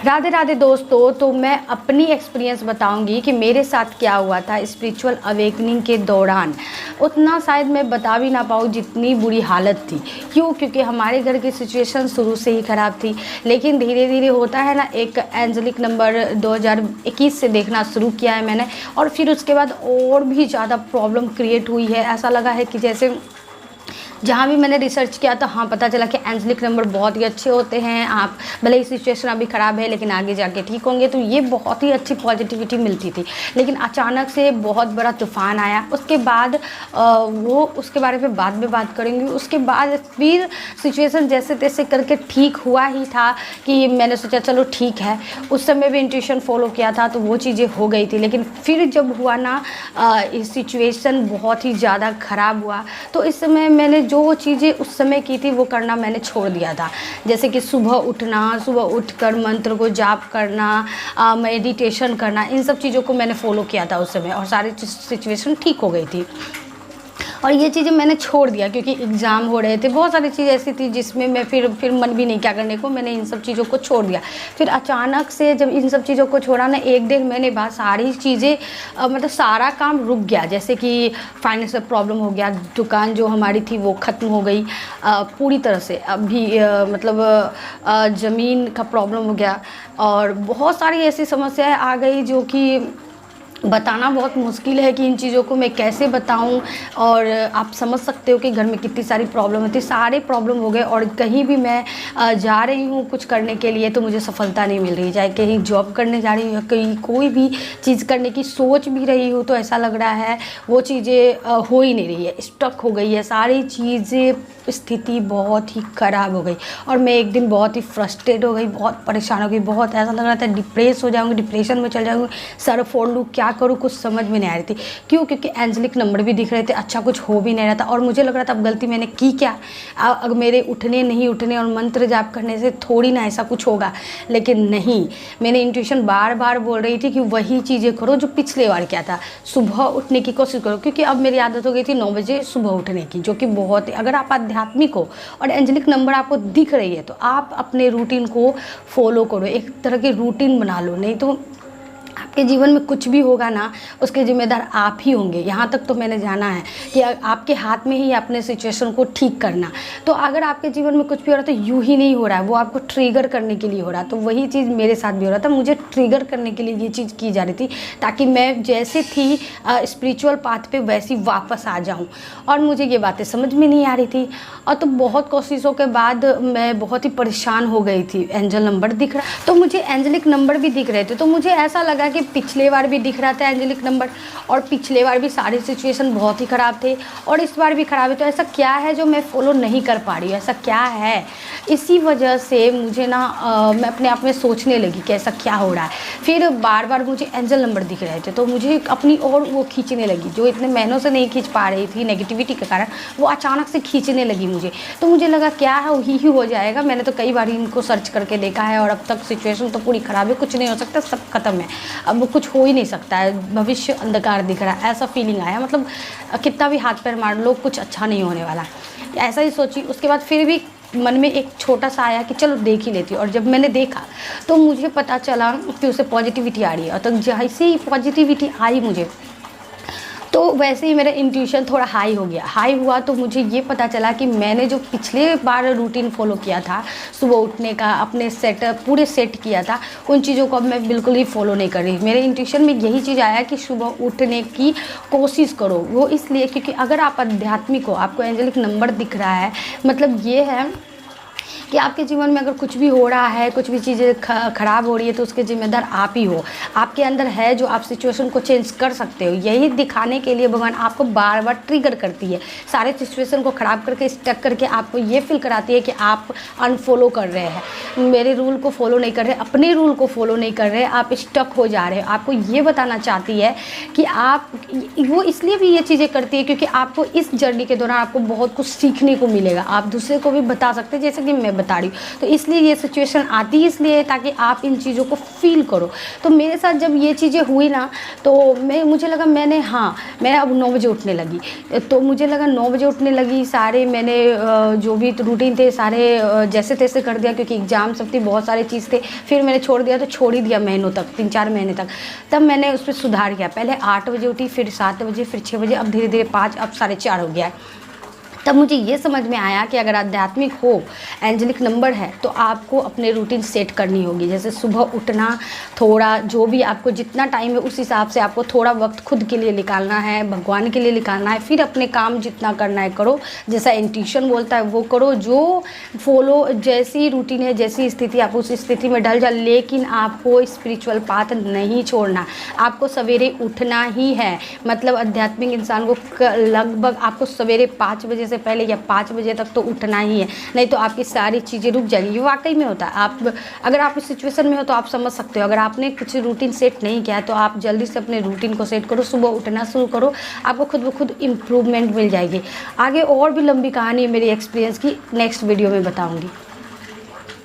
राधे राधे दोस्तों। तो मैं अपनी एक्सपीरियंस बताऊंगी कि मेरे साथ क्या हुआ था स्पिरिचुअल अवेकनिंग के दौरान। उतना शायद मैं बता भी ना पाऊँ जितनी बुरी हालत थी। क्यों? क्योंकि हमारे घर की सिचुएशन शुरू से ही ख़राब थी, लेकिन धीरे धीरे होता है ना, एक एंजलिक नंबर 2021 से देखना शुरू किया है मैंने, और फिर उसके बाद और भी ज़्यादा प्रॉब्लम क्रिएट हुई है। ऐसा लगा है कि जैसे जहाँ भी मैंने रिसर्च किया तो हाँ, पता चला कि एंजलिक नंबर बहुत ही अच्छे होते हैं। आप भले ही सिचुएशन अभी ख़राब है लेकिन आगे जाके ठीक होंगे, तो ये बहुत ही अच्छी पॉजिटिविटी मिलती थी। लेकिन अचानक से बहुत बड़ा तूफ़ान आया। उसके बाद वो उसके बारे में बाद में बात करेंगे। उसके बाद फिर सिचुएशन जैसे तैसे करके ठीक हुआ ही था कि मैंने सोचा चलो ठीक है। उस समय भी इंट्यूशन फॉलो किया था तो वो चीज़ें हो गई थी। लेकिन फिर जब हुआ ना, सिचुएशन बहुत ही ज़्यादा ख़राब हुआ, तो इस समय मैंने जो चीज़ें उस समय की थी वो करना मैंने छोड़ दिया था। जैसे कि सुबह उठना, सुबह उठकर मंत्र को जाप करना, मेडिटेशन करना, इन सब चीज़ों को मैंने फॉलो किया था उस समय, और सारी सिचुएशन ठीक हो गई थी। और ये चीज़ें मैंने छोड़ दिया क्योंकि एग्ज़ाम हो रहे थे, बहुत सारी चीज़ ऐसी थी जिसमें मैं फिर मन भी नहीं क्या करने को, मैंने इन सब चीज़ों को छोड़ दिया। फिर अचानक से जब इन सब चीज़ों को छोड़ा ना, 1 डेढ़ महीने बाद सारी चीज़ें मतलब सारा काम रुक गया। जैसे कि फाइनेंशियल प्रॉब्लम हो गया, दुकान जो हमारी थी वो ख़त्म हो गई पूरी तरह से। अभी मतलब ज़मीन का प्रॉब्लम हो गया, और बहुत सारी ऐसी समस्याएं आ गई जो कि बताना बहुत मुश्किल है कि इन चीज़ों को मैं कैसे बताऊं। और आप समझ सकते हो कि घर में कितनी सारी प्रॉब्लम होती, सारे प्रॉब्लम हो गए। और कहीं भी मैं जा रही हूँ कुछ करने के लिए तो मुझे सफलता नहीं मिल रही। चाहे कहीं जॉब करने जा रही हूँ, कहीं कोई भी चीज़ करने की सोच भी रही हूँ तो ऐसा लग रहा है वो चीज़ें हो ही नहीं रही है, स्टक हो गई है सारी चीज़ें। स्थिति बहुत ही ख़राब हो गई और मैं एक दिन बहुत ही फ्रस्ट्रेट हो गई, बहुत परेशान हो गई, बहुत ऐसा लग रहा था डिप्रेस हो जाऊँगी, डिप्रेशन में चल जाऊँगी, सर फोड़ लूँ, क्या करूँ कुछ समझ में नहीं आ रही थी। क्यों? क्योंकि एंजलिक नंबर भी दिख रहे थे, अच्छा कुछ हो भी नहीं रहा था, और मुझे लग रहा था अब गलती मैंने की क्या। अब मेरे उठने नहीं उठने और मंत्र जाप करने से थोड़ी ना ऐसा कुछ होगा। लेकिन नहीं, मैंने इंट्यूशन बार बार बोल रही थी कि वही चीज़ें करो जो पिछले बार किया था, सुबह उठने की कोशिश करो। क्योंकि अब मेरी आदत हो गई थी 9 बजे सुबह उठने की, जो कि बहुत ही, अगर आप आध्यात्मिक हो और एंजलिक नंबर आपको दिख रही है तो आप अपने रूटीन को फॉलो करो, एक तरह की रूटीन बना लो। नहीं तो आपके जीवन में कुछ भी होगा ना, उसके जिम्मेदार आप ही होंगे। यहाँ तक तो मैंने जाना है कि आपके हाथ में ही अपने सिचुएशन को ठीक करना। तो अगर आपके जीवन में कुछ भी हो रहा है तो यूँ ही नहीं हो रहा है, वो आपको ट्रिगर करने के लिए हो रहा है। तो वही चीज़ मेरे साथ भी हो रहा था, मुझे ट्रिगर करने के लिए ये चीज़ की जा रही थी ताकि मैं जैसे थी स्पिरिचुअल पाथ पे वैसी वापस आ जाऊँ। और मुझे ये बातें समझ में नहीं आ रही थी, और तो बहुत कोशिशों के बाद मैं बहुत ही परेशान हो गई थी। एंजल नंबर दिख रहा तो मुझे एंजलिक नंबर भी दिख रहे थे, तो मुझे ऐसा लगा कि पिछले बार भी दिख रहा था एंजलिक नंबर, और पिछले बार भी सारे सिचुएशन बहुत ही ख़राब थे और इस बार भी ख़राब है। तो ऐसा क्या है जो मैं फॉलो नहीं कर पा रही हूँ, ऐसा क्या है? इसी वजह से मुझे ना मैं अपने आप में सोचने लगी कि ऐसा क्या हो रहा है। फिर बार बार मुझे एंजल नंबर दिख रहे थे तो मुझे अपनी और वो खींचने लगी, जो इतने महीनों से नहीं खींच पा रही थी नेगेटिविटी के कारण, वो अचानक से खींचने लगी मुझे। तो मुझे लगा क्या है, वही ही हो जाएगा। मैंने तो कई बार इनको सर्च करके देखा है और अब तक सिचुएशन तो पूरी ख़राब है, कुछ नहीं हो सकता, सब खत्म है, अब कुछ हो ही नहीं सकता है, भविष्य अंधकार दिख रहा है, ऐसा फीलिंग आया। मतलब कितना भी हाथ पैर मार लो कुछ अच्छा नहीं होने वाला, ऐसा ही सोची। उसके बाद फिर भी मन में एक छोटा सा आया कि चलो देख ही लेती हूँ, और जब मैंने देखा तो मुझे पता चला कि उसे पॉजिटिविटी आ रही है। और तो जैसे ही पॉजिटिविटी आई मुझे, तो वैसे ही मेरा इंट्यूशन थोड़ा हाई हो गया। हाई हुआ तो मुझे ये पता चला कि मैंने जो पिछले बार रूटीन फॉलो किया था, सुबह उठने का अपने पूरे सेट किया था, उन चीज़ों को अब मैं बिल्कुल ही फॉलो नहीं कर रही। मेरे इंट्यूशन में यही चीज़ आया कि सुबह उठने की कोशिश करो। वो इसलिए क्योंकि अगर आप आध्यात्मिक हो, आपको एंजलिक नंबर दिख रहा है, मतलब ये है कि आपके जीवन में अगर कुछ भी हो रहा है, कुछ भी चीज़ें ख़राब हो रही है, तो उसके ज़िम्मेदार आप ही हो। आपके अंदर है जो आप सिचुएशन को चेंज कर सकते हो। यही दिखाने के लिए भगवान आपको बार बार ट्रिगर करती है, सारे सिचुएशन को ख़राब करके स्टक करके आपको ये फील कराती है कि आप अनफॉलो कर रहे हैं, मेरे रूल को फॉलो नहीं कर रहे, अपने रूल को फॉलो नहीं कर रहे, आप स्टक हो जा रहे हो। आपको ये बताना चाहती है कि आप, वो इसलिए भी ये चीज़ें करती है क्योंकि आपको इस जर्नी के दौरान आपको बहुत कुछ सीखने को मिलेगा। आप दूसरे को भी बता सकते हैं, जैसे कि मैं बता रही हूँ। तो इसलिए ये सिचुएशन आती है इसलिए है ताकि आप इन चीज़ों को फील करो। तो मेरे साथ जब ये चीज़ें हुई ना तो मुझे लगा मैं अब 9 बजे उठने लगी। तो मुझे लगा 9 बजे उठने लगी, सारे मैंने जो भी रूटीन थे सारे जैसे तैसे कर दिया क्योंकि एग्ज़ाम सब थी, बहुत सारे चीज़ थे। फिर मैंने छोड़ दिया, तो छोड़ ही दिया महीनों तक, 3-4 महीने तक। तब मैंने उस पर सुधार किया। पहले 8 बजे उठी, फिर 7 बजे, फिर 6 बजे, अब धीरे-धीरे 5, अब 4:30 हो गया है। तब मुझे ये समझ में आया कि अगर आध्यात्मिक हो, एंजेलिक नंबर है, तो आपको अपने रूटीन सेट करनी होगी। जैसे सुबह उठना, थोड़ा जो भी आपको जितना टाइम है उस हिसाब से आपको थोड़ा वक्त खुद के लिए निकालना है, भगवान के लिए निकालना है। फिर अपने काम जितना करना है करो, जैसा इंट्यूशन बोलता है वो करो, जो फॉलो जैसी रूटीन है, जैसी स्थिति आप उस स्थिति में ढल जाओ। लेकिन आपको स्पिरिचुअल पाथ नहीं छोड़ना, आपको सवेरे उठना ही है। मतलब आध्यात्मिक इंसान को लगभग आपको सवेरे 5 बजे से पहले या 5 बजे तक तो उठना ही है, नहीं तो आपकी सारी चीज़ें रुक जाएंगी। ये वाकई में होता है। अगर आप इस सिचुएशन में हो तो आप समझ सकते हो। अगर आपने कुछ रूटीन सेट नहीं किया है तो आप जल्दी से अपने रूटीन को सेट करो, सुबह उठना शुरू करो, आपको खुद ब खुद इम्प्रूवमेंट मिल जाएगी। आगे और भी लंबी कहानी मेरी एक्सपीरियंस की नेक्स्ट वीडियो में बताऊँगी।